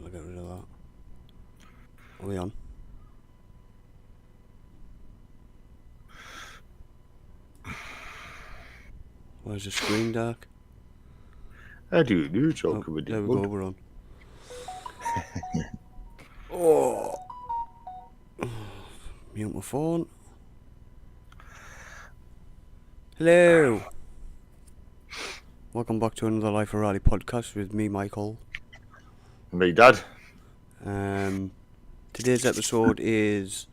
I'll get rid of that. Are we on? Where's the screen dark? I do talk Oh, about there it. we go, we're on. Oh! Mute my phone. Hello! Welcome back to another Life of Rally podcast with me, Michael. Me, Dad. Today's episode is,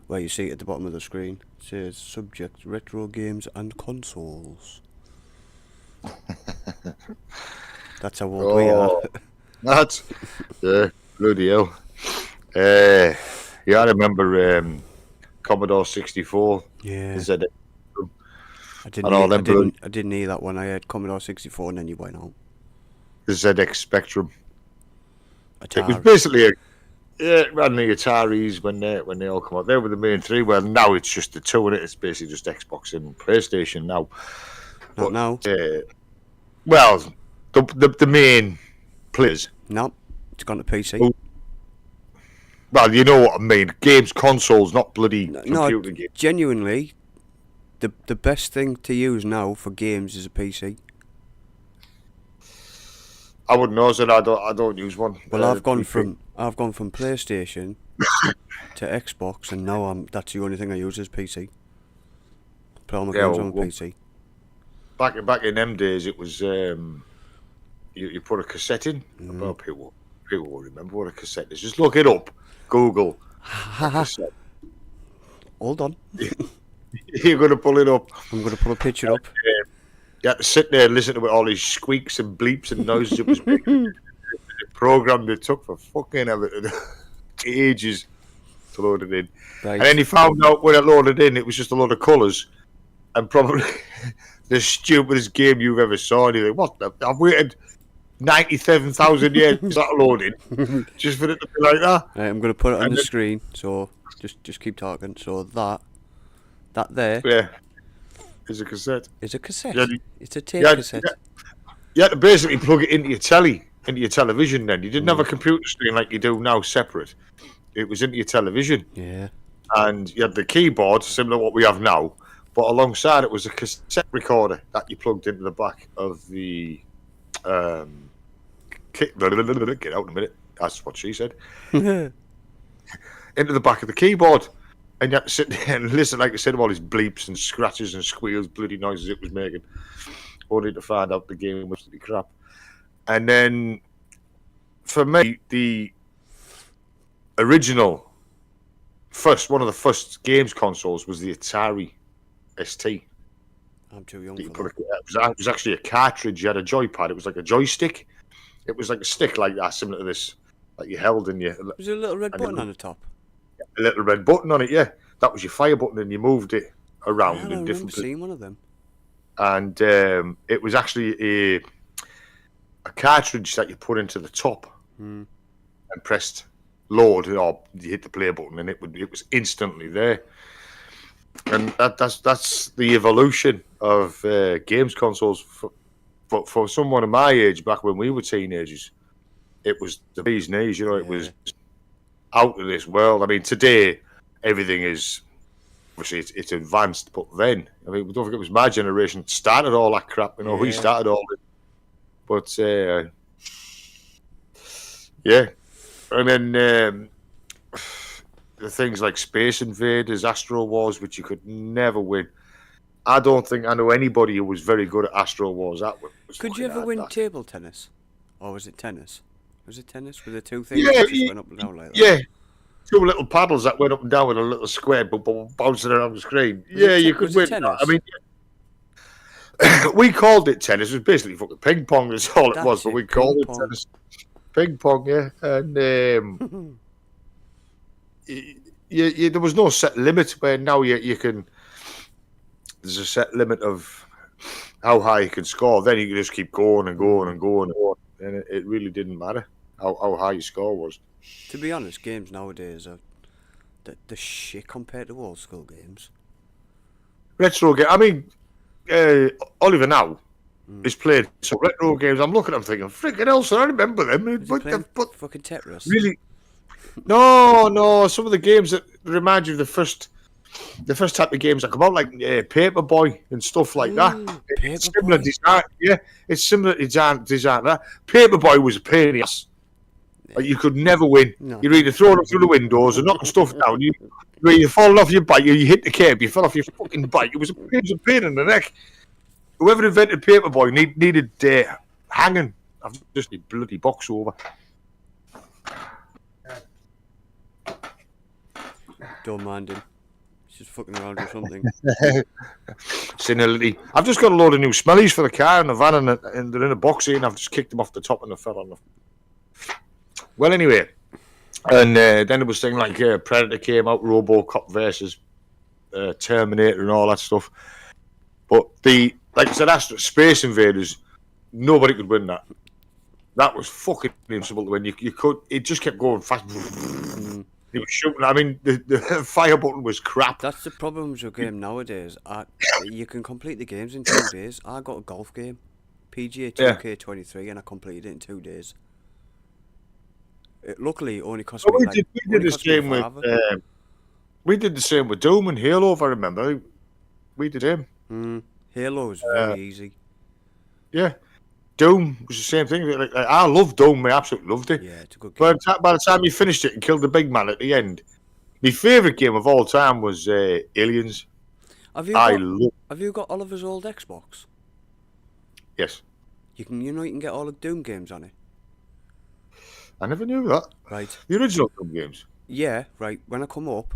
well, you see it at the bottom of the screen. It says subject retro games and consoles. That's how old we are. That's bloody hell. Yeah, I remember Commodore 64. Yeah. The ZX. I didn't need that one. I had Commodore 64 and then you went out. The ZX Spectrum. Atari. It was basically it ran the Ataris when they all come out. They were the main three. Well, now it's just the two in it. It's basically just Xbox and PlayStation now. Not now. Well, the main players. No, it's gone to PC. Oh. Well, you know what I mean. Games, consoles, not bloody computer games. Genuinely, the best thing to use now for games is a PC. I wouldn't know, so I don't use one. Well, I've gone from PlayStation to Xbox, and now that's the only thing I use is PC. Play all my games on PC. Back in them days, it was you put a cassette in. Well, people will remember what a cassette is. Just look it up. Google. Hold on. You're going to pull it up. I'm going to put a picture up. You had to sit there and listen to all these squeaks and bleeps and noises it was making. The program they took for fucking ages to load it in. Right. And then he found out when it loaded in, it was just a load of colours and probably the stupidest game you've ever saw. And you're like, what the? I've waited 97,000 years for that loading just for it to be like that. Right, I'm going to put it on the screen, so just keep talking. So that there is a cassette. Is a cassette. Yeah, it's a tape cassette. You had to basically plug it into your television then. You didn't have a computer screen like you do now separate. It was into your television. Yeah. And you had the keyboard, similar to what we have now, but alongside it was a cassette recorder that you plugged into the back of the get out in a minute. That's what she said. Into the back of the keyboard. And you had to sit there and listen, like I said, to all these bleeps and scratches and squeals, bloody noises it was making. Only to find out the game was pretty crap. And then, for me, the original one of the first games consoles was the Atari ST. I'm too young for that. It was actually a cartridge. You had a joypad. It was like a joystick. It was like a stick like that, similar to this, that you held in your... Was there a little red button on the top? A little red button on it, yeah. That was your fire button, and you moved it around in different places. I remember seeing one of them. And it was actually a cartridge that you put into the top and pressed load, or you hit the play button, and it was instantly there. And that's the evolution of games consoles. For someone of my age, back when we were teenagers, it was the bee's knees. You know, it was out of this world. I mean, today everything is obviously it's advanced, but then I mean, don't forget it was my generation that started all that crap. You know, we started all it. But and then the things like Space Invaders, Astro Wars, which you could never win. I don't think I know anybody who was very good at Astro Wars. Could you ever win table tennis, or was it tennis? Was it tennis with the two things that just went up and down like that? Yeah, two little paddles that went up and down with a little square bouncing around the screen. You could win. Tennis? I mean, we called it tennis. It was basically fucking ping pong. That's all it was, but we called it tennis. Ping pong, yeah. And there was no set limit where now you can. There's a set limit of how high you can score. Then you can just keep going and going and going and going. And it really didn't matter how high your score was. To be honest, games nowadays are the shit compared to old school games. Retro game. I mean, Oliver now, is played some retro games. I'm looking at them thinking, freaking hell, so I remember them. Was he But, playing but fucking Tetris? really, no. Some of the games that remind you of the first type of games that come out, like Paperboy and stuff like that. It's similar Paperboy. design, yeah. It's similar design to that. Paperboy was a pain in the ass. Like, you could never win. No. You're either throwing it through the windows or knocking stuff down. You're falling off your bike. You hit the curb. You fell off your fucking bike. It was a pain in the neck. Whoever invented Paperboy needed hanging. I've just a bloody box over. Don't mind him. He's just fucking around with something. Senility. I've just got a load of new smellies for the car and the van, and they're in a box here, and I've just kicked them off the top and they fell on them. Well, anyway, and then it was things like Predator came out, RoboCop versus Terminator and all that stuff. But like I said, that's Space Invaders. Nobody could win that. That was fucking impossible to win. You could. It just kept going fast. He was shooting. I mean, the fire button was crap. That's the problem with your game nowadays. You can complete the games in 2 days. I got a golf game, PGA 2K23, and I completed it in 2 days. Luckily, it only cost me we like... did the same with... we did the same with Doom and Halo, if I remember. We did him. Halo was very easy. Yeah. Doom was the same thing. Like, I loved Doom. I absolutely loved it. Yeah, it's a good game. By the time you finished it and killed the big man at the end, my favourite game of all time was Aliens. Have you got Oliver's old Xbox? Yes. You can get all the Doom games on it. I never knew that. Right. The original Doom games. Yeah, right. When I come up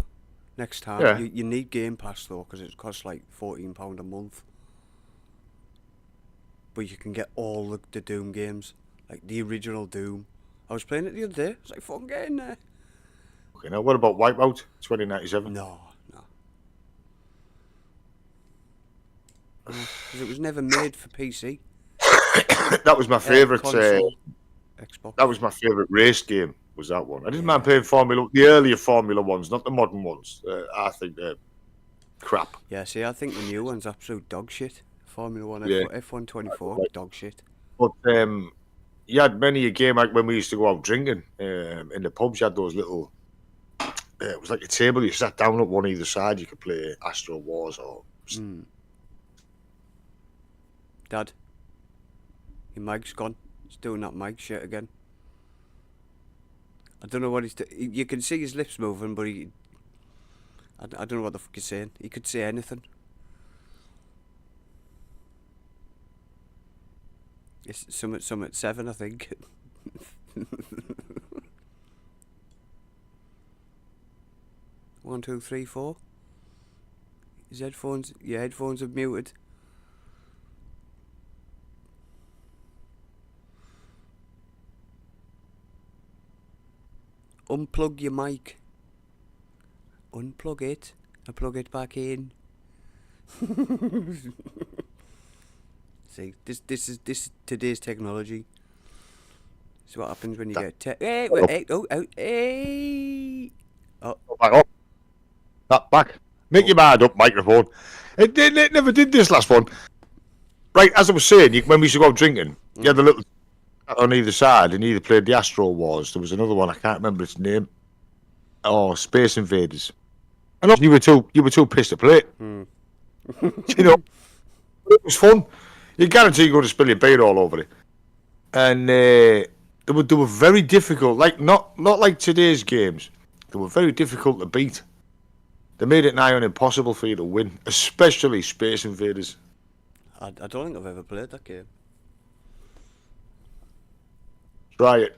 next time, Yeah. you need Game Pass though, because it costs like £14 a month. But you can get all the Doom games, like the original Doom. I was playing it the other day. I was like, fucking get in there. Okay, now what about Wipeout 2097? No. Because it was never made for PC. That was my favourite. Console, Xbox. That was my favourite race game. Was that one? I didn't mind playing the earlier Formula ones, not the modern ones. I think they're crap. Yeah, see, I think the new one's absolute dog shit. Formula 1, Yeah. F124, dog shit. But you had many a game like when we used to go out drinking in the pubs. You had those little. It was like a table. You sat down at one either side. You could play Astro Wars or. Dad, your mic's gone. He's doing that mic shit again. I don't know what he's doing. You can see his lips moving, but I don't know what the fuck he's saying. He could say anything. It's some at 7, I think. One, two, three, four. Your headphones are muted. Unplug your mic. Unplug it and plug it back in. See, this is today's technology. This is what happens when you get hey. Oh, Back up. That back. Make your mind up, microphone. It never did this last one. Right, as I was saying, when we used to go out drinking, you had a little on either side, and either played the Astro Wars. There was another one, I can't remember its name. Oh, Space Invaders. And you were too pissed to play it. You know, it was fun. You guarantee you're going to spill your beer all over it. And they were very difficult. Like not like today's games. They were very difficult to beat. They made it nigh on impossible for you to win, especially Space Invaders. I don't think I've ever played that game. Try it.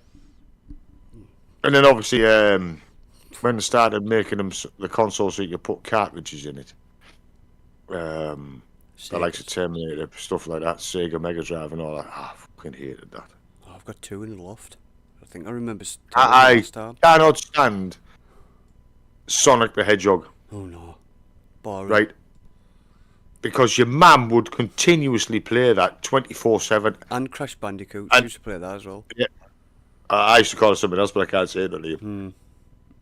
And then obviously, when they started making them the console so you could put cartridges in it, the likes of Terminator, stuff like that, Sega Mega Drive and all that. I fucking hated that. Oh, I've got 2 in the loft. I think I remember. I cannot stand Sonic the Hedgehog. Oh no, boring. Right. Because your mum would continuously play that 24/7. And Crash Bandicoot. I used to play that as well. Yeah. I used to call it something else, but I can't say it on here.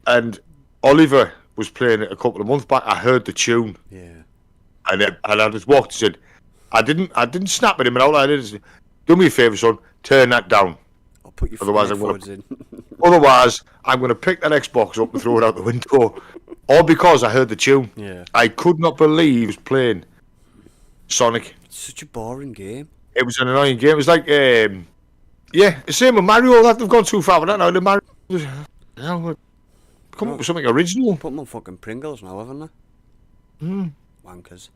And Oliver was playing it a couple of months back. I heard the tune. Yeah. And I just walked and said, I didn't snap at him out. I did. Do me a favour, son. Turn that down. I'll put your Otherwise, I'm headphones in. Otherwise, I'm going to pick that Xbox up and throw it out the window. All because I heard the tune. Yeah. I could not believe he was playing Sonic. It's such a boring game. It was an annoying game. It was like, yeah, the same with Mario. They've gone too far with that now. The Mario, come up with something original. Put them on fucking Pringles now, haven't they? Wankers.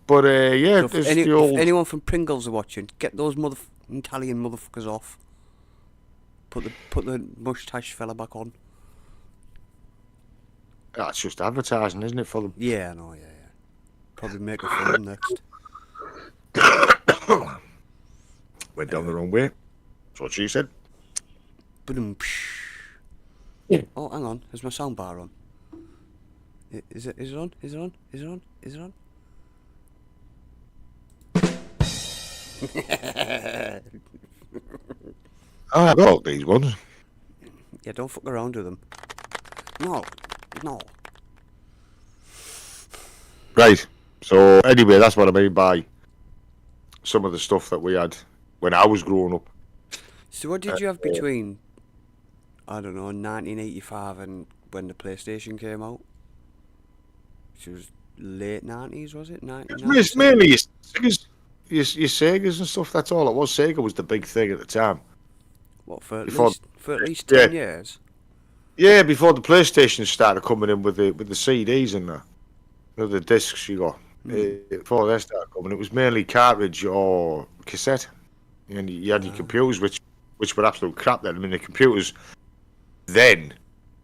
But yeah, So there's if the old. anyone from Pringles are watching, get those Italian motherfuckers off. Put the mustache fella back on. That's just advertising, isn't it, for them? Yeah, I know, yeah. Probably make a film next. Went down the wrong way. That's what she said. Boom. Yeah. Oh, hang on. Is my sound bar on? Is it on? Is it on? Is it on? Is it on? I got these ones. Yeah, don't fuck around with them. No. Right. So anyway, that's what I mean by some of the stuff that we had when I was growing up. So what did you have between, I don't know, 1985 and when the PlayStation came out? Which was late 90s, was it? It's mainly your Segas and stuff. That's all it was. Sega was the big thing at the time. What, for Before- at least 10 yeah. years? Yeah, before the PlayStation started coming in with the CDs and the discs you got. Before they started coming, it was mainly cartridge or cassette, and you had your computers, which were absolute crap then. I mean, the computers then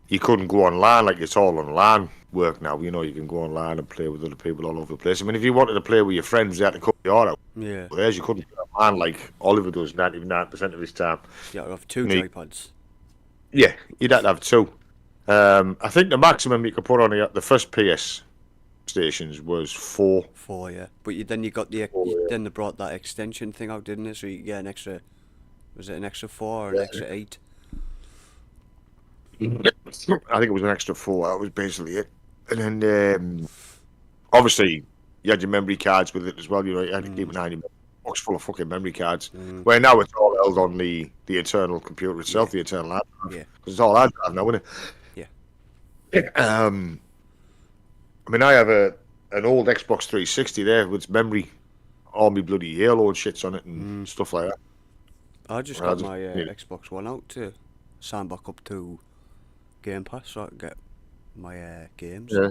you couldn't go online like it's all online work now. You know, you can go online and play with other people all over the place. I mean, if you wanted to play with your friends, you had to cut the order out. Yeah. Whereas you couldn't play online like Oliver does 99% of his time. You had to have two Me. joypads. Yeah, you'd have to have two. I think the maximum you could put on the first PS stations was 4. 4, yeah. But then you got then they brought that extension thing out, didn't it? So you could get an extra, was it an extra 4 or an extra 8? I think it was an extra 4. That was basically it. And then, obviously, you had your memory cards with it as well. You know, you had to keep an eye on your box full of fucking memory cards. Where now it's all held on the internal computer itself, the internal hard drive. Yeah. Because it's all hard drive now, isn't it? Yeah. I mean, I have an old Xbox 360 there with memory, all my bloody Halo and shits on it and stuff like that. I just got my Xbox One out to sign back up to Game Pass so I could get my games. Yeah.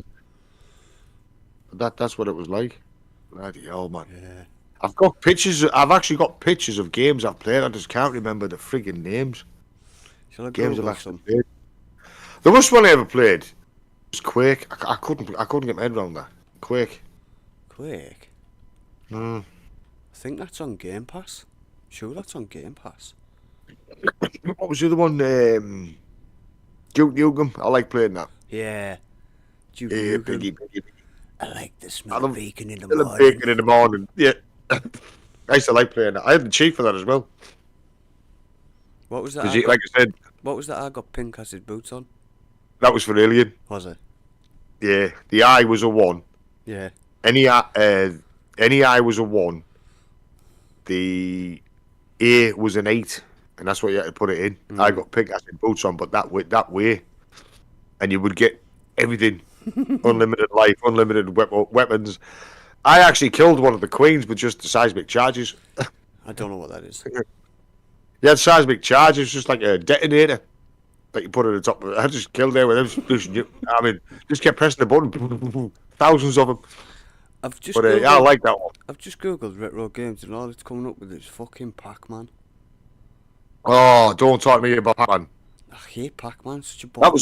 That's what it was like. Bloody hell, man. Yeah. I've got pictures. I've actually got pictures of games I've played. I just can't remember the friggin' names. Shall I Games I've Google actually some? played. The worst one I ever played was Quake. I couldn't get my head around that. Quake. Quake? Mm. I think that's on Game Pass. Sure, that's on Game Pass. What was the other one? Duke Nukem. I like playing that. Yeah. Duke Yeah, Nukem. Piggy. I like the I smell love of bacon in the Still morning. bacon in the morning. Yeah. I used to like playing that. I had the cheat for that as well. What was that? Because, like I said, What was that? I got pink acid boots on. that was for Alien. Was it? Yeah. The eye was a 1. Yeah. Any eye was a 1. The A was an 8, and that's what you had to put it in. I got pink acid boots on, but that way, and you would get everything. Unlimited life, unlimited weapons. I actually killed one of the queens with just the seismic charges. I don't know what that is. You had seismic charges, just like a detonator that you put at the top of it. I just killed her with them. I mean, just kept pressing the button. Thousands of them. I've just But Googled, I like that one. I've just googled retro games and all it's coming up with is fucking Pac-Man. Oh, don't talk to me about Pac-Man. I hate Pac-Man. Such a That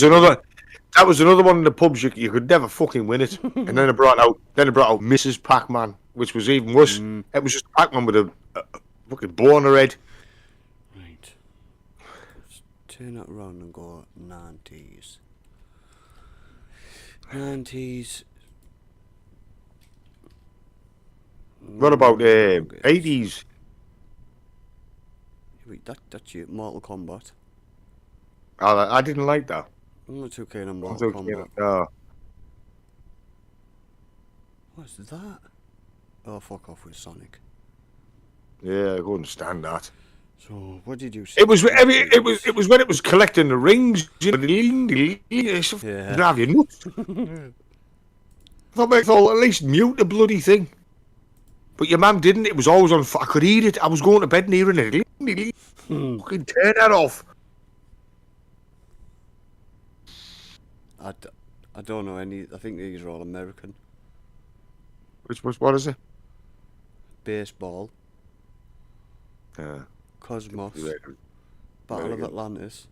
was another one in the pubs. You could never fucking win it. And then it brought out Mrs. Pac-Man, which was even worse. It was just Pac-Man with a fucking bow on her head. Right. Let's turn it around and go 90s. 90s. What about 80s? Wait, that's you. Mortal Kombat. I didn't like that. I'm not too keen on I Mortal thought, Kombat. no. What's that? Oh, fuck off with Sonic. Yeah, I couldn't stand that. So, what did you say? It was when it was collecting the rings. You know, it's Yeah. drive you nuts. I thought at least mute the bloody thing. But your mum didn't. It was always on. I could hear it. I was going to bed and hearing it. Fucking turn that off. I don't know any. I think these are all American. What is it? Baseball, Yeah. Cosmos, Yeah. Battle of American. Atlantis.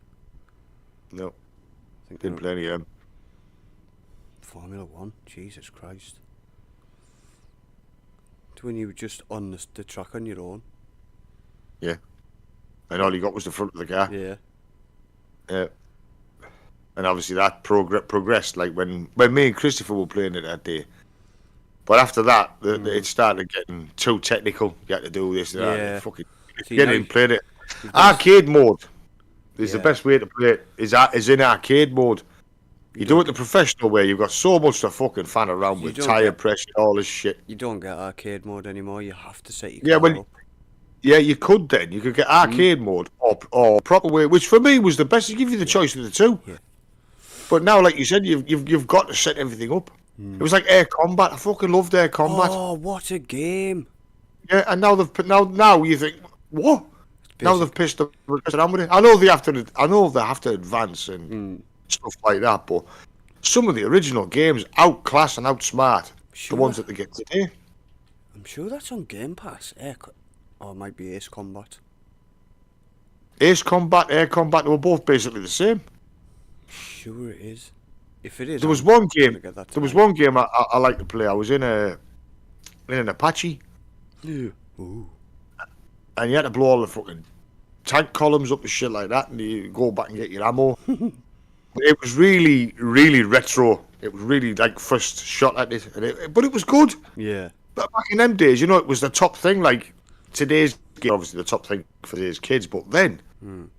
No, I think didn't play any of them. Formula One. Jesus Christ. It's when you were just on the track on your own. Yeah. And all you got was the front of the car. Yeah. Yeah. And obviously that progressed, like when me and Christopher were playing it that day. But after that, it started getting too technical. You had to do this and that. Yeah. And fucking See, get now in, played it. you've got Arcade mode is the Yeah. best way to play it. Is in arcade mode. You do it the professional way. You've got so much to fucking fan around You with, don't tire get- pressure, all this shit. You don't get arcade mode anymore. You have to set your Yeah, car well, up. Yeah, you could then. You could get arcade mode or proper way, which for me was the best. To give you the choice of the two. Yeah. But now, like you said, you've got to set everything up. It was like Air Combat. I fucking loved Air Combat. Oh, what a game! Yeah, and now they've put now you think what? Now they've pissed around with it. I know they have to advance and stuff like that, but some of the original games outclass and outsmart Sure. the ones that they get today. I'm sure that's on Game Pass. Or it might be Ace Combat. Ace Combat, Air Combat, they were both basically the same. Sure it is. If it is, There was I'm one gonna game. get that There was tonight. one game I like to play. I was in an Apache, Yeah. Ooh. and you had to blow all the fucking tank columns up and shit like that, and you go back and get your ammo. It was really, really retro. It was really like first shot at it, but it was good. Yeah. But back in them days, you know, it was the top thing. Like today's game, obviously the top thing for today's kids, but then, and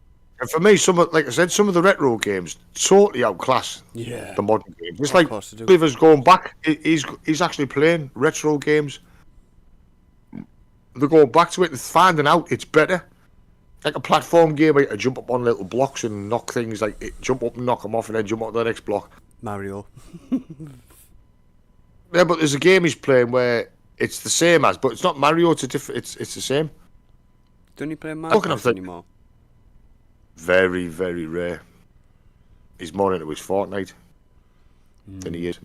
for me, like I said, some of the retro games totally outclass Yeah. the modern games. It's Of like course they do. Oliver's going back. He's actually playing retro games. They're going back to it and finding out it's better. Like a platform game where you can jump up on little blocks and knock things, jump up and knock them off and then jump up to the next block. Mario. Yeah, but there's a game he's playing where it's the same as, but it's not Mario. It's it's the same. Don't you play can Mario I think? anymore? Very, very rare. He's more into his Fortnite than he is.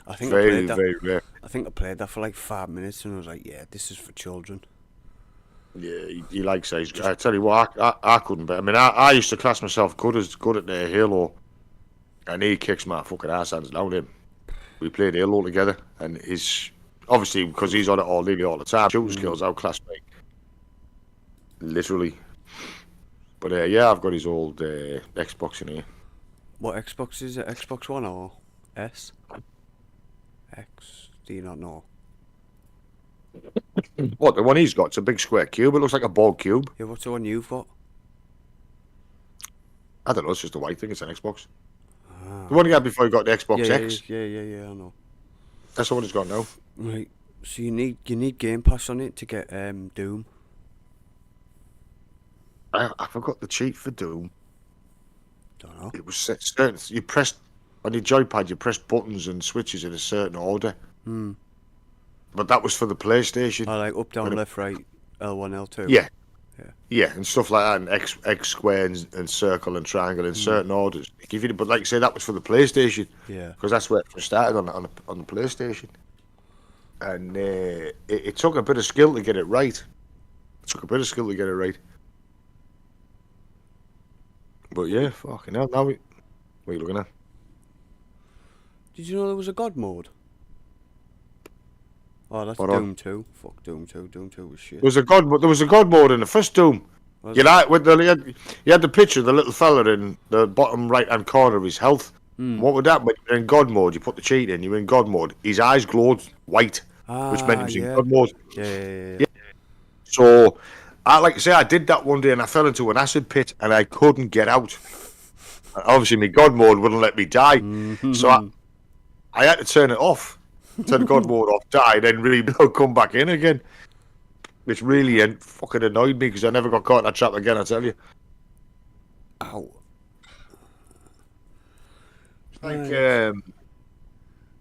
I think I Very, played that. very rare. I think I played that for like 5 minutes and I was like, yeah, this is for children. Yeah, he likes it. I tell you what, I couldn't. But I mean, I used to class myself good at the Halo, and he kicks my fucking ass hands down him. We played Halo together, and he's obviously because he's on it nearly all the time. Shooting skills outclass me, literally. But yeah, I've got his old Xbox in here. What Xbox is it? Xbox One or S? X? Do you not know? What, the one he's got? It's a big square cube. It looks like a ball cube. Yeah, what's the one you've got? I don't know. It's just a white thing. It's an Xbox. The one he had before he got the Xbox yeah, X. yeah, I know. That's the one he's got now. Right. So you need Game Pass on it to get Doom. I forgot the cheat for Doom. Don't know. It was set certain. You pressed on your joypad. You pressed buttons and switches in a certain order. But that was for the PlayStation. I like up, down, When it- left, right, L1, L2. Yeah. Yeah. Yeah, and stuff like that, and X square and circle and triangle in certain orders. Give you, but like I say, that was for the PlayStation Yeah. because that's where it started on the PlayStation. And it took a bit of skill to get it right. But yeah, fucking hell. Now what are you looking at? Did you know there was a God mode? Oh, that's What on? Doom 2. Fuck Doom 2. Doom 2 was shit. There was a god mode in the first Doom. Was You it? like with you had the picture of the little fella in the bottom right hand corner of his health. What would that? When you're in God mode, you put the cheat in. You're in God mode. His eyes glowed white, which meant he was in yeah. God mode. Yeah. So, like I say, I did that one day and I fell into an acid pit and I couldn't get out. Obviously, my God mode wouldn't let me die, so I had to turn it off. turn God mode off, die, then rebuild, come back in again. Which really fucking annoyed me because I never got caught in that trap again, I tell you. Ow. Like Right.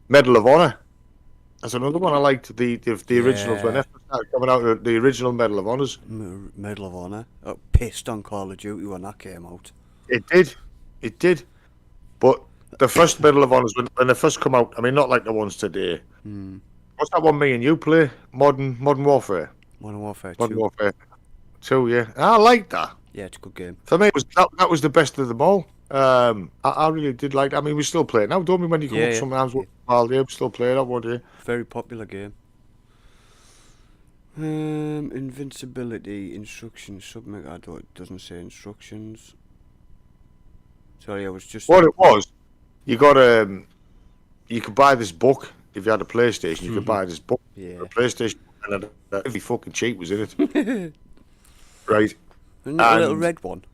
Medal of Honor. That's another one I liked. The originals when Yeah. they first started coming out, the original Medal of Honors. Medal of Honor. Oh, pissed on Call of Duty when that came out. It did. But the first Medal of Honors when they first come out, I mean, not like the ones today. What's that one me and you play? Modern Warfare. Modern Warfare Modern 2. Warfare 2, yeah. I like that. Yeah, it's a good game. For me, that was the best of them all. I really did like that. I mean, we still play it now, don't we? When you come Yeah, up yeah. sometimes, while we still play that one day. Very popular game. Invincibility, instructions, submit. I don't. It doesn't say instructions. Sorry, I was just. What it was, you got you could buy this book if you had a PlayStation. You could buy this book Yeah. for a PlayStation, and every fucking cheat was in it. Right? Isn't it a little And- red one?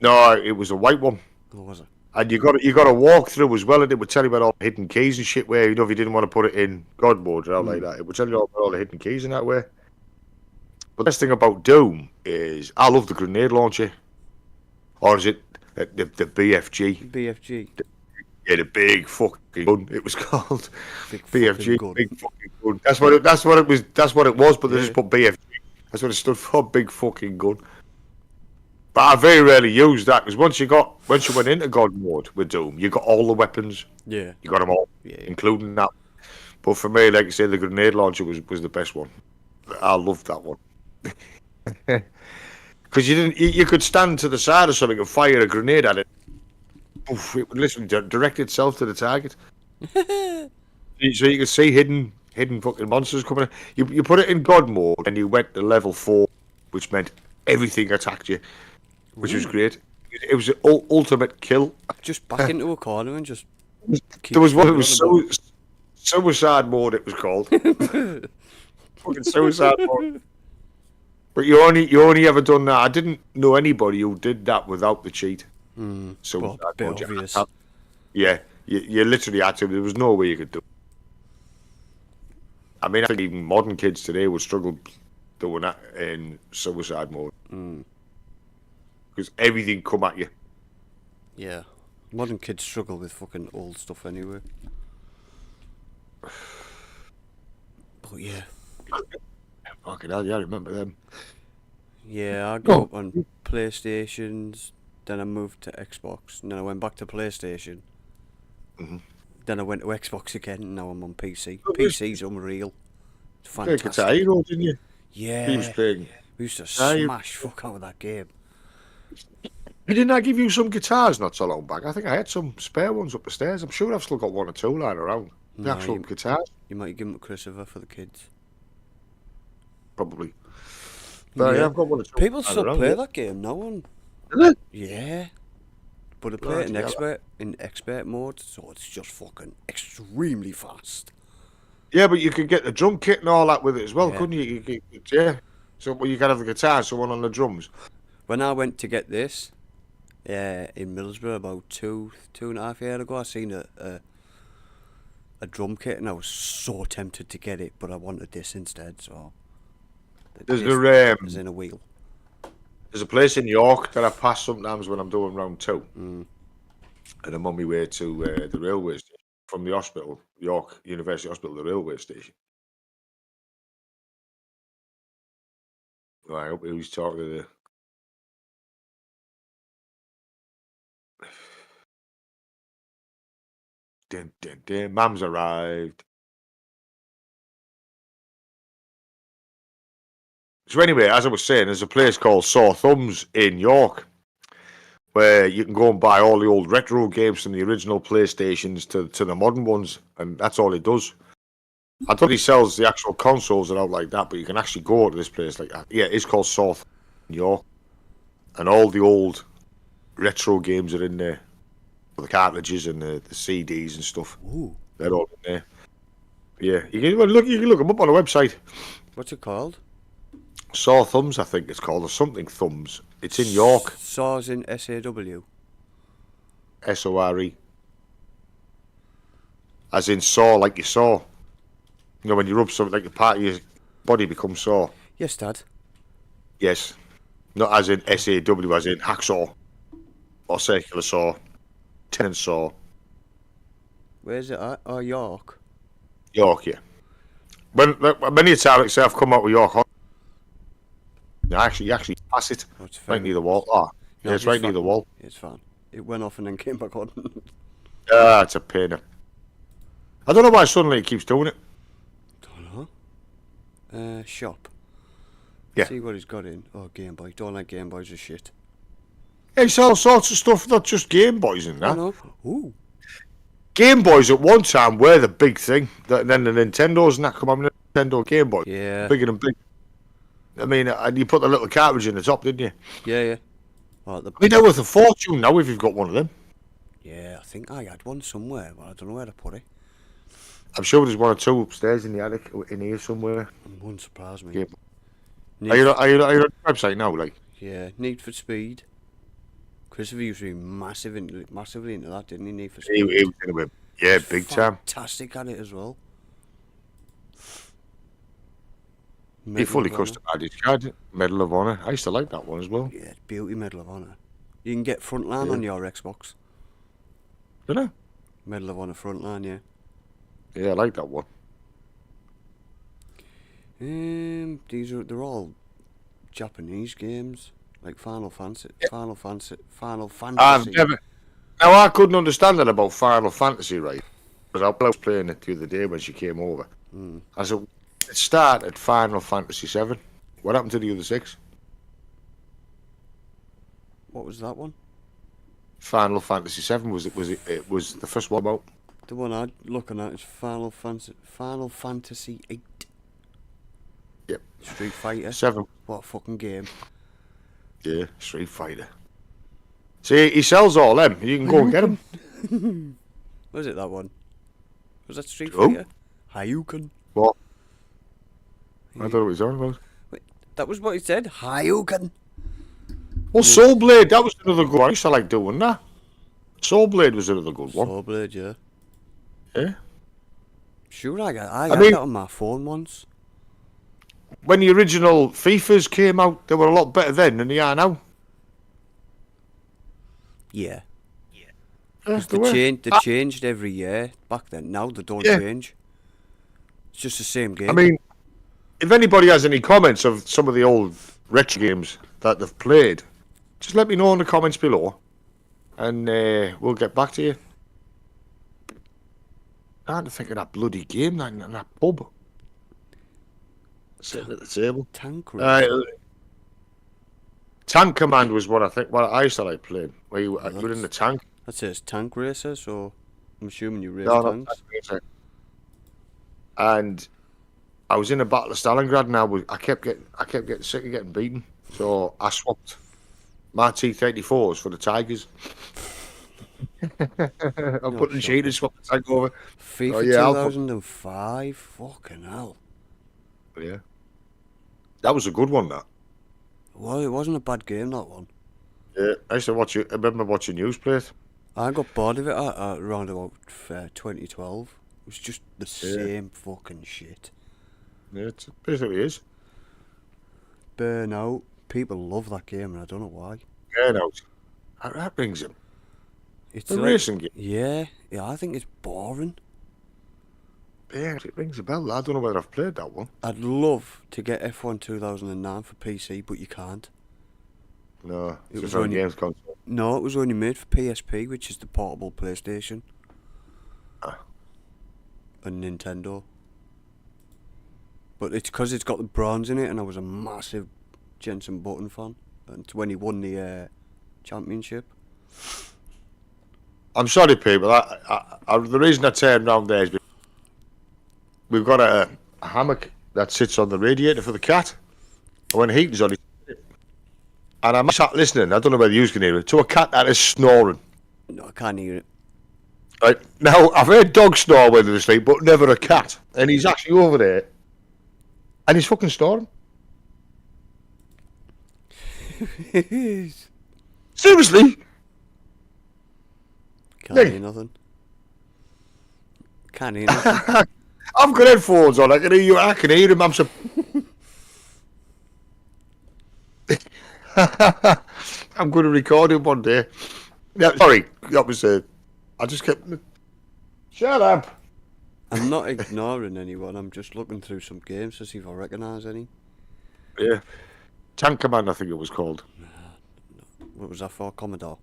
No, it was a white one. Or was it? And you got to walk through as well, and it would tell you about all the hidden keys and shit. Where if you didn't want to put it in God mode or out like that, it would tell you about all the hidden keys in that way. But the best thing about Doom is I love the grenade launcher, or is it the BFG? BFG. Yeah, the big fucking gun. It was called Big BFG. fucking gun. Big fucking gun. That's what it was. That's what it was. But they Yeah. just put BFG. That's what it stood for. Big fucking gun. But I very rarely used that because once you went into God mode with Doom, you got all the weapons. Yeah. You got them all, Yeah. including that. But for me, like I say, the grenade launcher was the best one. I loved that one. Because you could stand to the side of something and fire a grenade at it. Oof, it would literally direct itself to the target. So you could see hidden fucking monsters coming in. You put it in God mode and you went to level 4, which meant everything attacked you, which was great. It was an ultimate kill. Just back into a corner and just. Keep There was one. It fucking was on about. suicide mode. It was called fucking suicide mode. But you only ever done that. I didn't know anybody who did that without the cheat. Suicide Well, a bit mode. obvious. Yeah, you literally had to. There was no way you could do it. I mean, I think even modern kids today would struggle doing that in suicide mode because everything come at you. Yeah. Modern kids struggle with fucking old stuff anyway. But yeah. Fucking hell, yeah, I remember them. Yeah, I grew up on PlayStations, then I moved to Xbox, and then I went back to PlayStation. Then I went to Xbox again, and now I'm on PC. PC's unreal. It's You played Guitar fantastic. Hero, didn't you? Yeah. He was playing. We used to you- smash fuck out of that game. Didn't I give you some guitars not so long back? I think I had some spare ones up the stairs. I'm sure I've still got one or two lying around. The No, actual you- guitars, You might give them to Christopher for the kids. probably. But yeah, I've got one or two. People lying still around, play yeah. that game now on. Is it? Yeah. But they play it in Bloody hell. expert mode, so it's just fucking extremely fast. Yeah, but you could get the drum kit and all that with it as well, Yeah. couldn't you? Yeah. So you can have the guitar, so one on the drums. When I went to get this, in Middlesbrough about two and a half years ago, I seen a drum kit and I was so tempted to get it, but I wanted this instead. So There's this is in a wheel. there's a place in York that I pass sometimes when I'm doing round 2. And I'm on my way to the railway station from the hospital, York University Hospital, the railway station. Right, I hope who's talking to the. Dun, dun, dun. Mum's arrived. So anyway, as I was saying, there's a place called Sore Thumbs in York where you can go and buy all the old retro games from the original PlayStations to the modern ones, and that's all it does. I thought he sells the actual consoles and out like that, but you can actually go to this place like that. Yeah, it's called Sore Thumbs in York, and all the old retro games are in there. The cartridges and the CDs and stuff. Ooh, They're all in there. Yeah, you can look them up on the website. what's it called? Sore Thumbs, I think it's called, or something Thumbs. It's in York. Saws in SAW. SORE. As in saw, like you saw. You know, when you rub something, like the part of your body becomes sore. Yes, Dad. Yes. Not as in SAW, as in hacksaw. Or circular saw. Tenon saw. Where's it at? Oh, York. York, yeah. When many a time, like say, I've come out with York. You actually pass it. Oh, it's Right fine. near the wall. Oh, No, yeah, it's right near the wall. It's fine. It went off and then came back on. Ah, it's a pain. I don't know why suddenly it keeps doing it. Don't know. Shop. Yeah. See what he's got in. Oh, Game Boy. Don't like Game Boys are shit. It's all sorts of stuff, not just Game Boys and that. Oh, no. Ooh. Game Boys at one time were the big thing. Then the Nintendos and that come on, Nintendo Game Boy. Yeah. Bigger and bigger. I mean, and you put the little cartridge in the top, didn't you? Yeah, yeah. Oh, I mean, they're worth a fortune now if you've got one of them. yeah, I think I had one somewhere, but I don't know where to put it. I'm sure there's one or two upstairs in the attic, in here somewhere. It wouldn't surprise me. Yeah. Are you on the website now? Like, Yeah, Need for Speed. Christopher used to be massively into that, didn't he? Need for Speed. he was in a bit. Yeah, big time. Fantastic at it as well. He Medal fully of Honor. customized his card. Medal of Honor. I used to like that one as well. Yeah, beauty Medal of Honor. You can get Frontline Yeah. on your Xbox. Did I? Medal of Honor Frontline, yeah. Yeah, I like that one. They're all Japanese games, like Final Fantasy. I've never. Now, I couldn't understand that about Final Fantasy, right? Because I was playing it the other day when she came over. I said, it started at Final Fantasy 7. What happened to the other 6? What was that one? Final Fantasy 7 was it was the first one out. The one I'm looking at is Final Fantasy 8. Yep. Street Fighter. 7. What a fucking game. Yeah, Street Fighter. See, he sells all them. You can go and get them. Was it that one? Was that Street Oh. Fighter? Hayuken. What? I don't know what he's on about. That was what he said. Hayuken. Well, Soul Blade, that was another good one. I used to like doing that. Soul Blade was another good one. Soul Blade, yeah. Yeah. Sure, I got mean- that on my phone once. When the original FIFAs came out, they were a lot better then than they are now. Yeah. Yeah, They changed every year back then. Now they don't Yeah. change. It's just the same game. I mean, if anybody has any comments of some of the old retro games that they've played, just let me know in the comments below, and we'll get back to you. I had to think of that bloody game, that pub. Sitting at the table. Tank Racer. Tank Command was what I used to like playing, where you were in the tank. That says Tank Racer, so I'm assuming you race No, not tanks. Tank Racer. And I was in a battle of Stalingrad, and I kept getting sick of getting beaten, so I swapped my T-34s for the Tigers. I'm putting sure. cheaters, swap the tank over. FIFA Oh, yeah, I'll put- 2005. Fucking hell. Yeah, that was a good one. That. Well, it wasn't a bad game, that one. Yeah, I used to watch it. I remember watching Newsplate. I got bored of it around about 2012. It was just the same fucking shit. Yeah, it basically is. Burnout. People love that game, and I don't know why. Burnout. That brings him. It's The like- racing game. Yeah, I think it's boring. Yeah, it rings a bell. I don't know whether I've played that one. I'd love to get F1 2009 for PC, but you can't. No, It it's was just on only- games console. No, it was only made for PSP, which is the portable PlayStation. Ah. And Nintendo. But it's because it's got the bronze in it, and I was a massive Jensen Button fan. And it's when he won the championship. I'm sorry, people. The reason I turned round there is because we've got a hammock that sits on the radiator for the cat. And when heating's on, and I'm sat listening. I don't know whether you can hear it. To a cat that is snoring. No, I can't hear it. Right now, I've heard dogs snore when they're asleep, but never a cat. And he's actually over there, and he's fucking snoring. Seriously? Can't Hey. hear nothing. Can't hear nothing. I've got headphones on. I can hear you. I can hear him. I'm so. I'm going to record him one day. Yeah, sorry, that was. I just kept. Shut up. I'm not ignoring anyone. I'm just looking through some games to see if I recognise any. Yeah, Tank Command, I think it was called. What was that for? Commodore.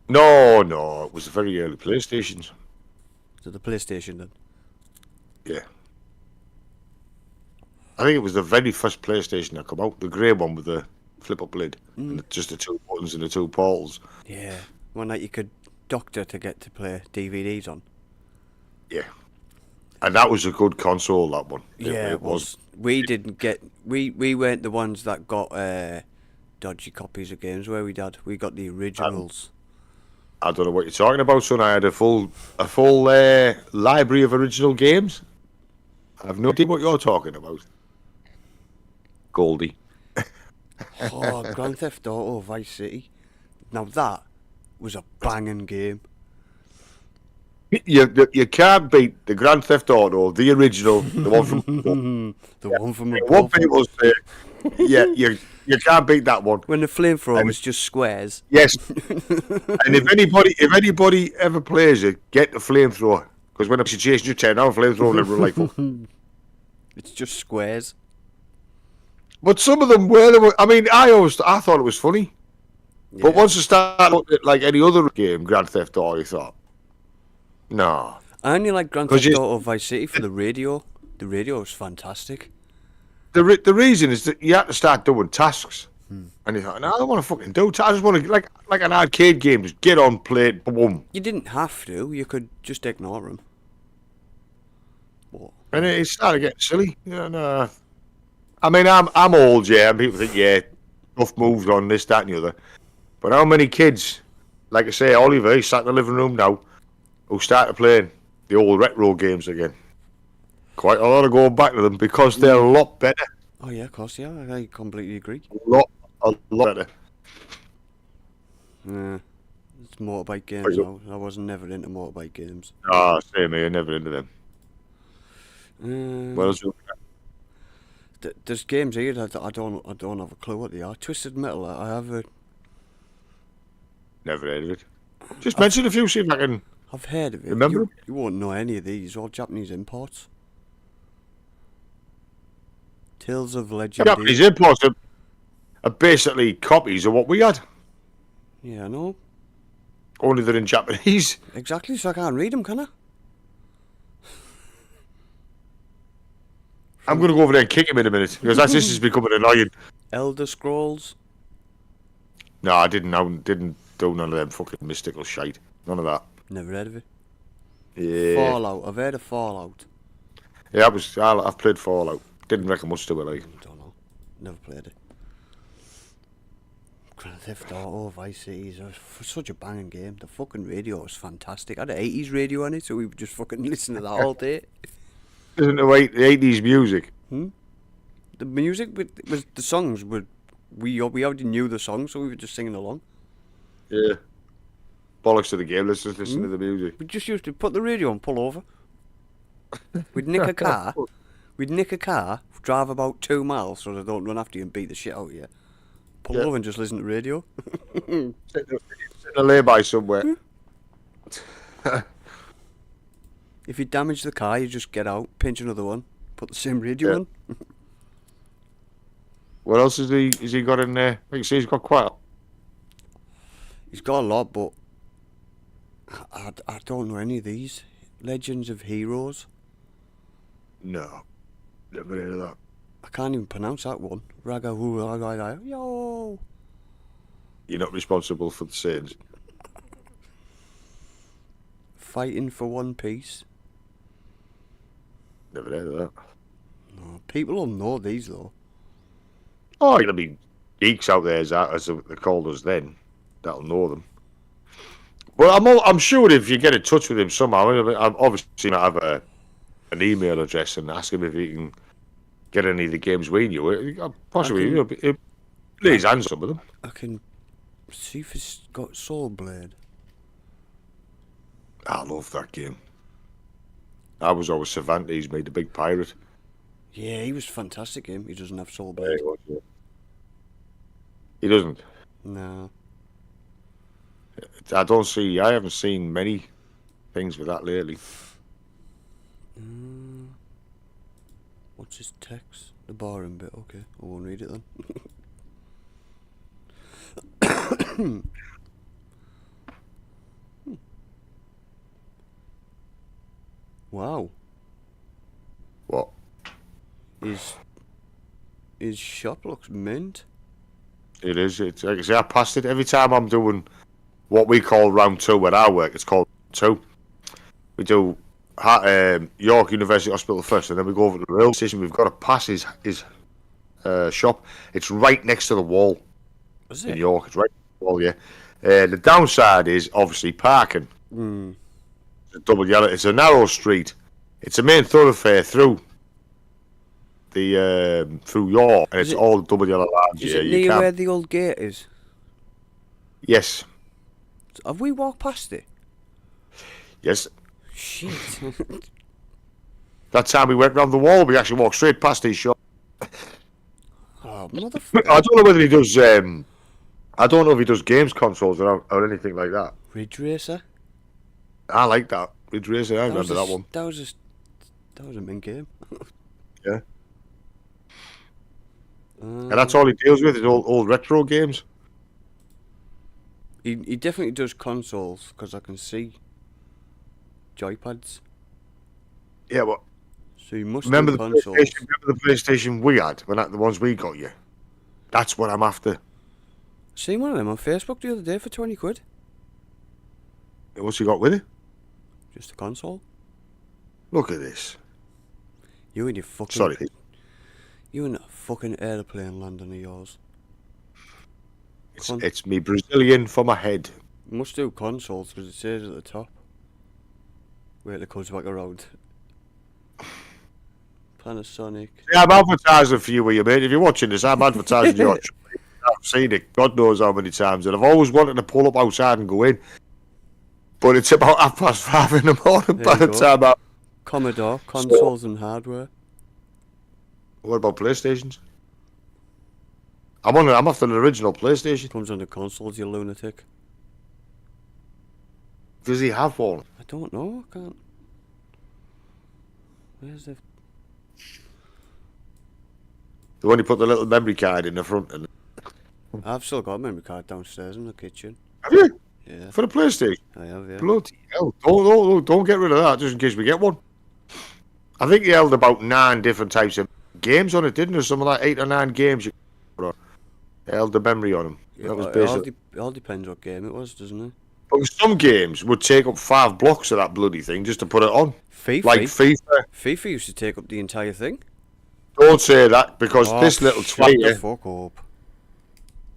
No, it was the very early PlayStations. To the PlayStation then. Yeah. I think it was the very first PlayStation that come out, the grey one with the flip-up lid, and just the two buttons and the two portals. Yeah, one that you could doctor to get to play DVDs on. Yeah. And that was a good console, that one. Yeah, it was. We didn't get. We weren't the ones that got dodgy copies of games. Where we did, we got the originals. I don't know what you're talking about, son. I had a full library of original games. I have no idea what you're talking about. Goldie. Oh, Grand Theft Auto Vice City. Now that was a banging game. You can't beat the Grand Theft Auto, the original, the one from The one from what above. people say. Yeah, you can't beat that one. When the flamethrower was just squares. Yes. And if anybody ever plays it, get the flamethrower. Because when I'm chasing you, turn down flamethrower and everyone like, fuck. It's just squares. But some of them were. I mean, I thought it was funny. Yeah. But once I started looking at like any other game, Grand Theft Auto, I thought, no. I only like Grand 'Cause Theft you- Auto Vice City for the radio. The radio was fantastic. The reason is that you have to start doing tasks. And you thought, no, I don't want to fucking do tasks. I just want to, like an arcade game, just get on, play it, boom. You didn't have to. You could just ignore them. What? And it started getting silly. Yeah, no. I mean, I'm old, yeah, and people think, yeah, stuff moves on, this, that, and the other. But how many kids, like I say, Oliver, he's sat in the living room now, who started playing the old retro games again. Quite a lot of going back to them because they're a lot better. Oh yeah, of course, yeah. I completely agree. A lot better. Yeah. It's motorbike games now. I was never into motorbike games. Ah, same here, never into them. Well, There's games here that I don't have a clue what they are. Twisted Metal, I have a. never heard of it. Just mention a few, see if I can. I've heard of it. Remember them? You won't know any of these. All Japanese imports. Tales of Legend. Japanese imports are basically copies of what we had. Yeah, I know. Only they're in Japanese. Exactly, so I can't read them, can I? I'm going to go over there and kick him in a minute because this is becoming annoying. Elder Scrolls. No, I didn't do none of them fucking mystical shite. None of that. Never heard of it. Yeah. Fallout. I've heard of Fallout. Yeah, I've played Fallout. Didn't reckon much to it, like. Don't know. Never played it. Grand Theft Auto Vice City is such a banging game. The fucking radio was fantastic. I had an 80s radio on it, so we would just fucking listen to that all day. Isn't the 80s music? The music was the songs were we already knew the songs, so we were just singing along. Yeah. Bollocks to the game. Let's just listen to the music. We just used to put the radio on, pull over. We'd nick a car. We'd nick a car, drive about 2 miles so they don't run after you and beat the shit out of you. Pull over and just listen to radio. Sitting a lay-by somewhere. If you damage the car, you just get out, pinch another one, put the same radio on. What else has he got in there? I can see he's got quite. He's got a lot, but I don't know any of these. Legends of Heroes. No, never heard of that. I can't even pronounce that one. Yo. You're not responsible for the sins. Fighting for One Piece. Never heard of that. No, people will know these though. Oh, there'll be geeks out there as they called us then. That'll know them. But I'm sure if you get in touch with him somehow, I'm obviously not have an email address and ask him if he can get any of the games we knew. Possibly, he'll lay his hands on some of them. I can see if it's got Soul Blade. I love that game. I was always Cervantes, made the big pirate. Yeah, he was fantastic. Him. He doesn't have soul Yeah, blade. he was, yeah. He doesn't. No. I haven't seen many things with that lately. What's his text? The boring bit. Okay, I won't read it then. Wow. What? His shop looks mint. It is. It's like I say, I passed it every time I'm doing what we call round two where I work. It's called two. We do York University Hospital first, and then we go over to the rail station. We've got to pass his shop. It's right next to the wall Is in it? York. It's right next to the wall, yeah. The downside is obviously parking. It's a double yellow. It's a narrow street. It's a main thoroughfare through through York, and Is it's it- all double yellow lines. Is Yeah, it you near can. where the old gate is? Yes, Have we walked past it? yes. Shit. That time we went round the wall, we actually walked straight past his shop. Oh, motherfucker. I don't know whether he does. I don't know if he does games consoles or anything like that. Ridge Racer? I like that. Ridge Racer, I remember that one. That was a mint game. Yeah. And that's all he deals with is old retro games. He definitely does consoles because I can see joypads. Yeah, but So he must remember do the consoles. PlayStation we had the ones we got you. That's what I'm after. Seen one of them on Facebook the other day for 20 quid. What's he got with it? Just a console. Look at this. You and your fucking. Sorry. You and that fucking airplane landing of yours. It's me Brazilian for my head. Must do consoles because it says at the top. Wait till it comes back around. Panasonic. Yeah, I'm advertising for you, mate. If you're watching this, I'm advertising your choice. I've seen it God knows how many times, and I've always wanted to pull up outside and go in. But it's about 5:30 in the morning by There the you time I... Commodore, consoles and hardware. What about PlayStations? I'm after the original PlayStation. Comes under consoles, you lunatic. Does he have one? I don't know, I can't. Where's the. The one you put the little memory card in the front. And... I've still got a memory card downstairs in the kitchen. Have you? Yeah, For the PlayStation? I have, yeah. Bloody hell. Don't get rid of that just in case we get one. I think he held about 9 different types of games on it, didn't there? Something like 8 or 9 games you could put on. He held the memory on them. Yeah, That was it all, basically... it all depends what game it was, doesn't it? But some games would take up 5 blocks of that bloody thing just to put it on. FIFA? Like FIFA. FIFA used to take up the entire thing. Don't say that because Oh, this little shut twat the here fuck up.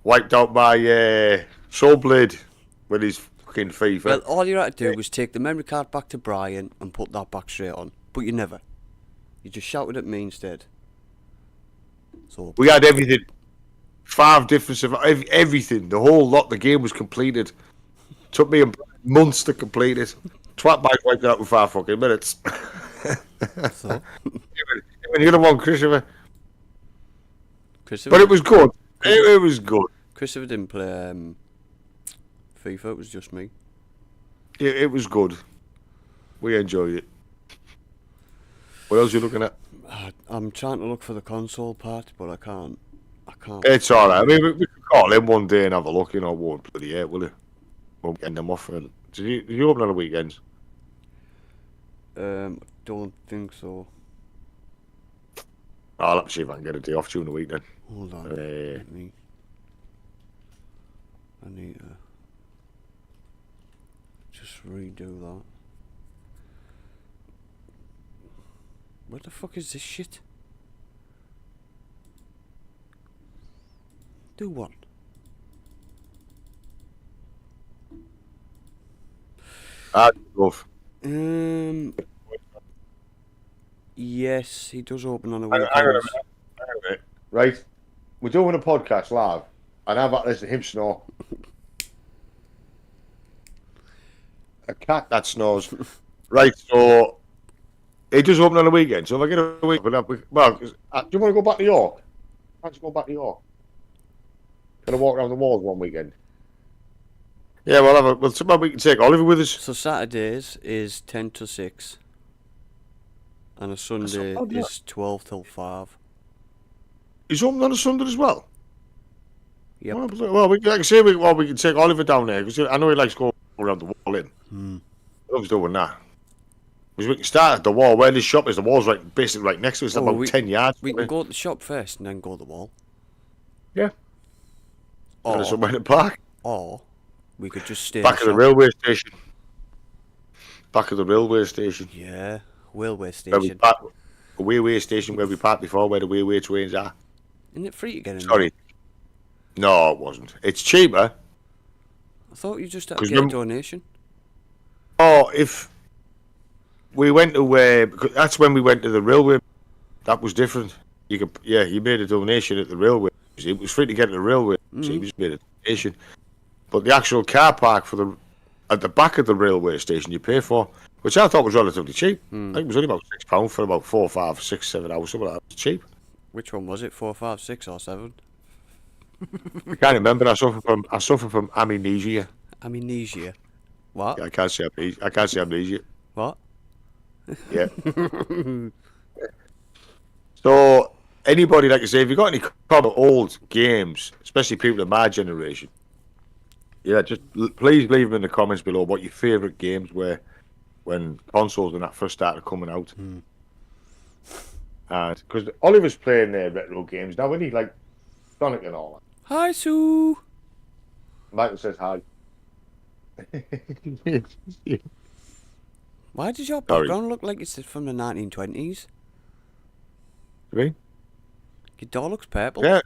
wiped out my Soul Blade with his fucking FIFA. Well, all you had to do was take the memory card back to Brian and put that back straight on. But you never. You just shouted at me instead. So We had everything. 5 different everything. The whole lot. The game was completed. Took me months to complete it. Twat bike wiped it out in 5 fucking minutes. so Even the other one, Christopher. Christopher, But it was good. It was good. Christopher didn't play FIFA. It was just me. It was good. We enjoyed it. What else are you looking at? I'm trying to look for the console part, but I can't. It's alright. I mean, we could call in one day and have a look. You know, won't bloody hate, will you? Won't get them off. Do you open on the weekends? Don't think so. I'll have to see if I can get a day off during the week then. Hold on. Uh, I need to just redo that. What the fuck is this shit? Do what? Love. Yes, he does open on a Hang weekend. on a minute. Right, we're doing a podcast live, and I've got to listen to him snore. A cat that snores. Right, so It does open on the weekend, so if I get a week, well, do you want to go back to York? Fancy going back to York? Gonna walk around the walls one weekend. Yeah, well, tomorrow we can take Oliver with us. So Saturdays is 10 to 6. And a Sunday is 12 till 5. He's open on a Sunday as well. Yep. Well, like I say, we can take Oliver down there because I know he likes going around the wall in. Loves doing that. Because we can start at the wall where this shop is. The wall's basically right next to us, about 10 yards. We can go to the shop first and then go to the wall. Yeah. Or somewhere in the park. Or we could just stay back at the railway station. Back at the railway station. Yeah, railway Where we station. park, the railway station where we parked before, where the railway trains are. Isn't it free to get in Sorry. No, it wasn't. It's cheaper. there? I thought you just had to get a donation. Oh, if we went to that's when we went to the railway. That was different. You made a donation at the railway. It was free to get to the railway, so you just made a donation. But the actual car park at the back of the railway station you pay for, which I thought was relatively cheap. I think it was only about £6 for about 4, 5, 6, 7 hours. Something like that. It was cheap. Which one was it? 4, 5, 6 or 7? I can't remember. I suffer from amnesia. Amnesia. What? Yeah, I can't say amnesia. What? Yeah. So anybody, like I say, if you've got any problem with old games, especially people of my generation, just please leave them in the comments below what your favourite games were when consoles and that first started coming out. And because Oliver's playing retro games now, isn't he? Like Sonic and all that. Hi, Sue. Michael says hi. Why does your background look like it's from the 1920s? You mean? Your door looks purple. Yeah.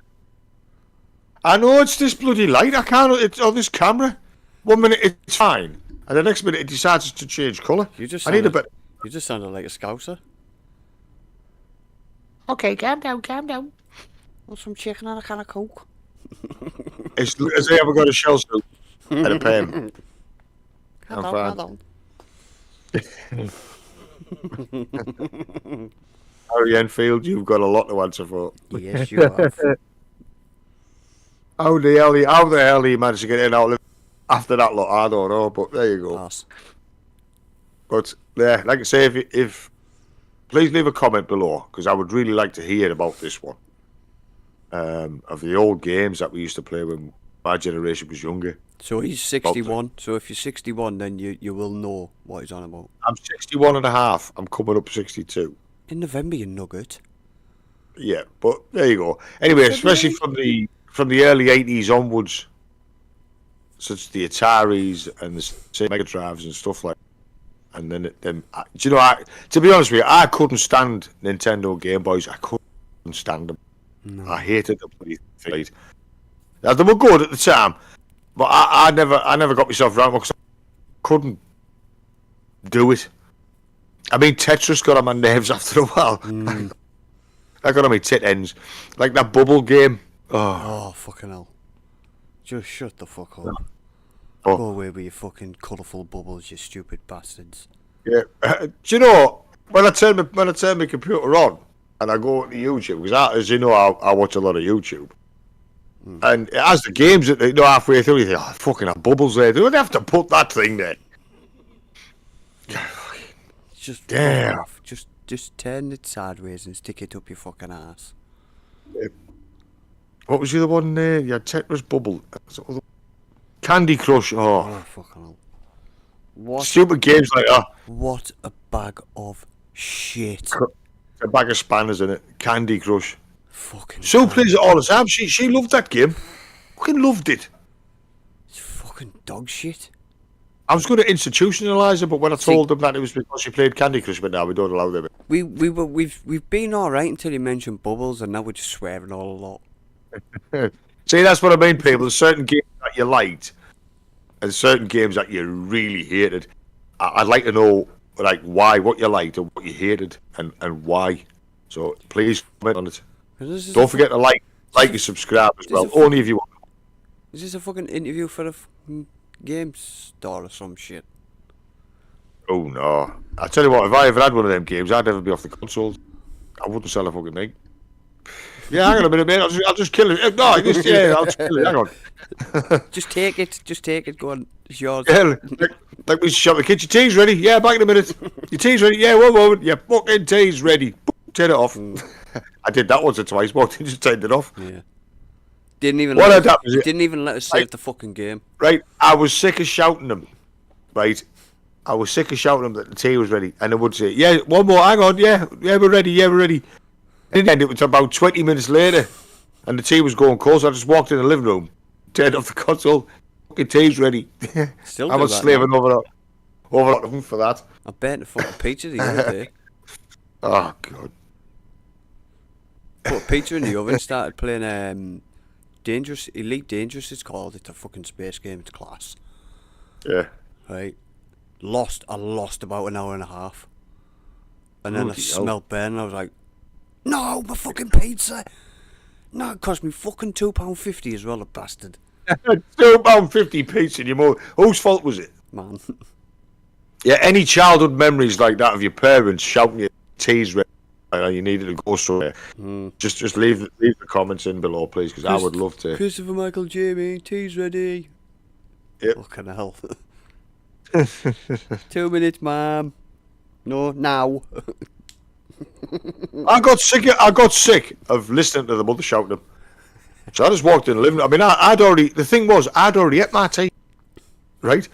I know it's this bloody light. I can't. It's on this camera. 1 minute it's fine, and the next minute it decides to change colour. You just I need a bit. You just sounded like a scouser. Okay, calm down. Want some chicken and a can of Coke? Has he ever got a shell suit and a pen? I'm fine. Harry Enfield, you've got a lot to answer for. Yes, you have. How the hell he managed to get in out after that lot? I don't know, but there you go. Pass. But yeah, like I say, if please leave a comment below because I would really like to hear about this one. Of the old games that we used to play when my generation was younger. So he's 61. So if you're 61, then you will know what he's on about. I'm 61 and a half. I'm coming up 62. In November, you nugget. Yeah, but there you go. Anyway, especially from the early 80s onwards, such as the Ataris and the Mega Drives and stuff like that. And then do you know, to be honest with you, I couldn't stand Nintendo Game Boys. I couldn't stand them. No. I hated the bloody thing. Now, they were good at the time, but I never got myself around because I couldn't do it. I mean, Tetris got on my nerves after a while. That got on my tit ends. Like that bubble game. Oh, fucking hell. Just shut the fuck up. Oh. Go away with your fucking colourful bubbles, you stupid bastards. Yeah. Do you know, when I turn my computer on and I go to YouTube, because as you know, I watch a lot of YouTube. And it has the games that halfway through, you think, oh, fucking have bubbles there. Do they have to put that thing there? Just damn. Just turn it sideways and stick it up your fucking ass. What was the other one there? You had Tetris Bubble. Candy Crush. Oh fucking hell. What stupid games like that. What a bag of shit. A bag of spanners in it. Candy Crush. Fucking Sue plays it all the time. She loved that game. Fucking loved it. It's fucking dog shit. I was going to institutionalise her, but when I told them that it was because she played Candy Crush, but now we don't allow them. We've been all right until you mentioned bubbles, and now we're just swearing all a lot. See, that's what I mean, people. There's certain games that you liked, and certain games that you really hated. I'd like to know, like, why, what you liked and what you hated, and why. So please comment on it. Don't forget to like and subscribe as well. Only if you want. Is this a fucking interview for a game store or some shit? Oh no! I tell you what, if I ever had one of them games, I'd never be off the console. I wouldn't sell a fucking thing. Yeah, hang on a minute, mate. I'll just kill it. No, I'll just kill it. Hang on. Just take it. Go on, it's yours. Yeah, like we shop the kitchen. Tea's ready. Yeah, back in a minute. Your tea's ready. Yeah, one moment. Your fucking tea's ready. Turn it off. I did that once or twice. Walked in, just turned it off. Yeah. Didn't even let us save the fucking game. Right, I was sick of shouting them. Right, I was sick of shouting them that the tea was ready, and they would say, "Yeah, one more. Hang on. Yeah, we're ready. Yeah, we're ready." And then it was about 20 minutes later, and the tea was going cold. So I just walked in the living room, turned off the console. Fucking tea's ready. Still I do was that slaving now. over them for that. I burnt a fucking pizza the other day. Oh god. Put a pizza in the oven. Started playing Elite Dangerous. It's called. It's a fucking space game. It's class. Yeah. Right. I lost about an hour and a half. And then I Bloody hell. smelled burn and I was like, no, my fucking pizza. No, it cost me fucking £2.50 as well, a bastard. £2.50 pizza in your mouth. Whose fault was it? Man. Yeah, any childhood memories like that of your parents shouting your tea's ready, you needed to go somewhere. Just leave the comments in below, please, because I would love to. Christopher Michael Jamie, tea's ready. Yep. Fucking hell. 2 minutes, ma'am. No, now. I got sick of listening to the mother shouting them. So I just walked in the living room. I mean, the thing was, I'd already ate my tea, right?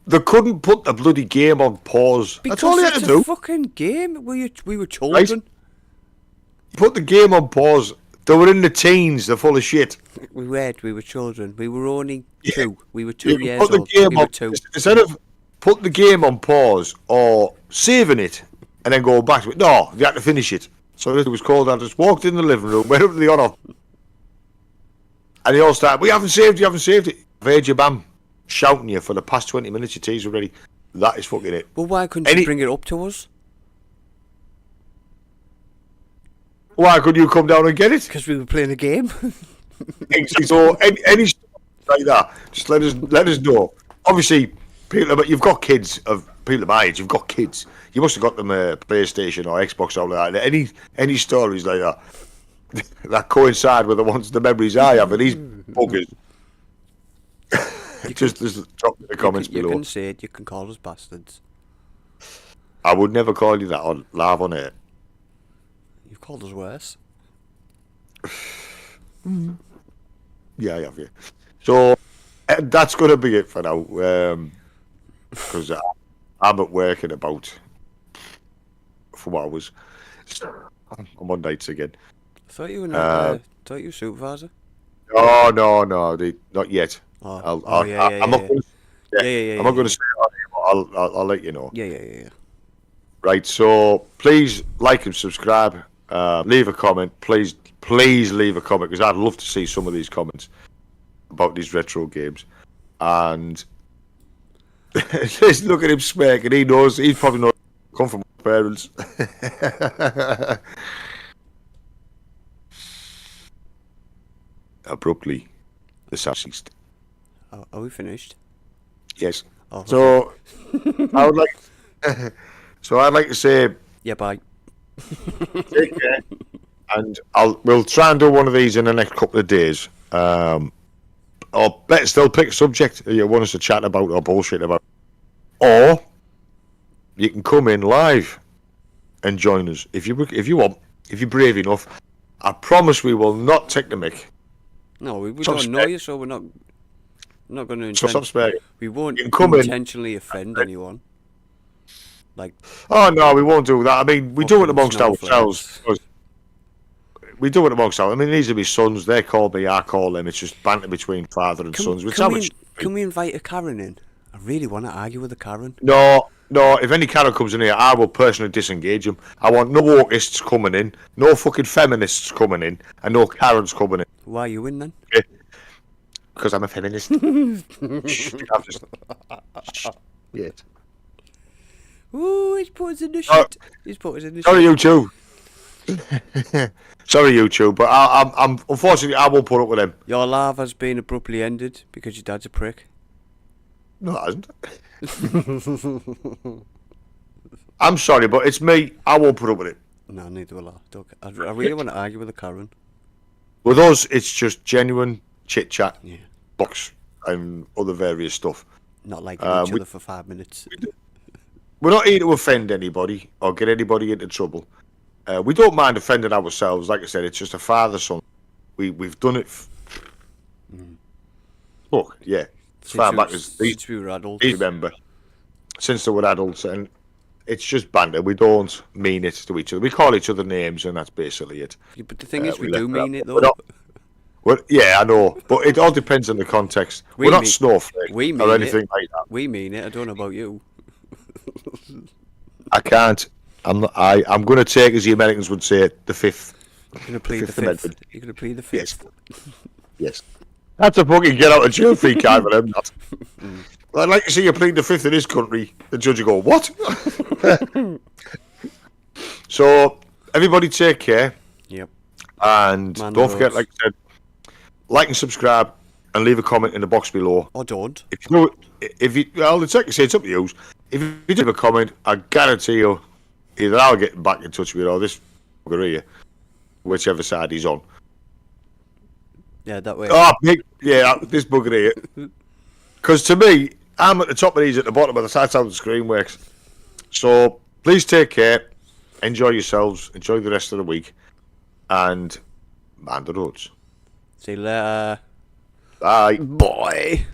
They couldn't put the bloody game on pause. Because That's all they had to it's do. a fucking game. We were children. Put the game on pause. They were in the teens. They're full of shit. We were children. We were only two. We were 2 You years put the old. game We were on, two. instead of put the game on pause or saving it and then go back to it. No, you had to finish it. So it was called. I just walked in the living room, went up to the on off, and they all started. We haven't saved. You haven't saved it. I've heard you, bam, shouting you for the past 20 minutes. Your tea's already. That is fucking it. Well, why couldn't you bring it up to us? Why couldn't you come down and get it? Because we were playing a game. So any stuff like that, just let us know. Obviously, people, you've got kids of people my age. You've got kids. You must have got them a PlayStation or Xbox or like that. Any stories like that that coincide with the memories I have of these buggers. Just drop in the comments you below. can say it. You can call us bastards. I would never call you that on live on air. You've called us worse. Yeah, I have, yeah. So that's going to be it for now. Because I'm at work in about 4 hours. I'm on nights again. I thought you were not. Thought you were supervisor. No, not yet. Oh, I'm not going to. I'm not going to say it on here, but I'll let you know. Yeah. Right. So please like and subscribe. Leave a comment. Please leave a comment because I'd love to see some of these comments about these retro games. And just look at him smirking. He knows. He probably knows. Come from parents. Abruptly, the sound ceased. Are we finished? Yes. Oh, So I would like. So I'd like to say yeah, bye. take care, and we'll try and do one of these in the next couple of days. Or better still, pick a subject you want us to chat about or bullshit about, or you can come in live and join us if you want. If you're brave enough, I promise we will not take the mic. No, we Stop don't know you, so we're not going to. So stop swearing. We won't You can come in. intentionally offend anyone. Like, Oh no, we won't do that. I mean, we do it Fucking amongst snowflakes. ourselves. We do it amongst ourselves. I mean, these are my sons. They call me, I call them. It's just banter between father and sons. Which can we invite a Karen in? I really want to argue with a Karen. No. If any Karen comes in here, I will personally disengage them. I want no wokeists coming in, no fucking feminists coming in, and no Karens coming in. Why are you in then? Because I'm a feminist. Shh, I've just. Shh. Yes. Ooh, he's put us in the Oh, shit. He's put us in the Sorry, shit. you two. Sorry, you two, but I'm unfortunately I won't put up with them. Your life has been abruptly ended because your dad's a prick. No, it hasn't. I'm sorry, but it's me. I won't put up with it. No, neither will I. I really want to argue with the Karen. With us, it's just genuine chit chat, Yeah. box, and other various stuff. Not liking each other for 5 minutes. We're not here to offend anybody or get anybody into trouble. We don't mind offending ourselves. Like I said, it's just a father-son. We've done it. Look, yeah, as far back as these Since we were adults. remember, since they were adults, and it's just banter. We don't mean it to each other. We call each other names, and that's basically it. Yeah, but the thing is, we let do that mean it, happen. though. Yeah, I know, but it all depends on the context. We're not snowflakes we mean or anything it. like that. We mean it. I don't know about you. I can't. I'm going to take, as the Americans would say, the fifth. You're going to plead the Fifth fifth. Amendment. You're going to plead the Yes. fifth. Yes. That's a fucking get out of jail free card for them. That. I'd like to see you plead the fifth in this country. The judge will go, what? So, everybody take care. Yep. And Man don't forget, roads. like I said, like and subscribe and leave a comment in the box below. Or don't. Well, it's like I say, it's up to you. If you leave a comment, I guarantee you, either I'll get back in touch with you or this fucker here, whichever side he's on. Yeah, that way. Oh, this bugger here. Because to me, I'm at the top of these, at the bottom of the side, how the screen works. So please take care, enjoy yourselves, enjoy the rest of the week, and man the roads. See you later. Bye. Boy.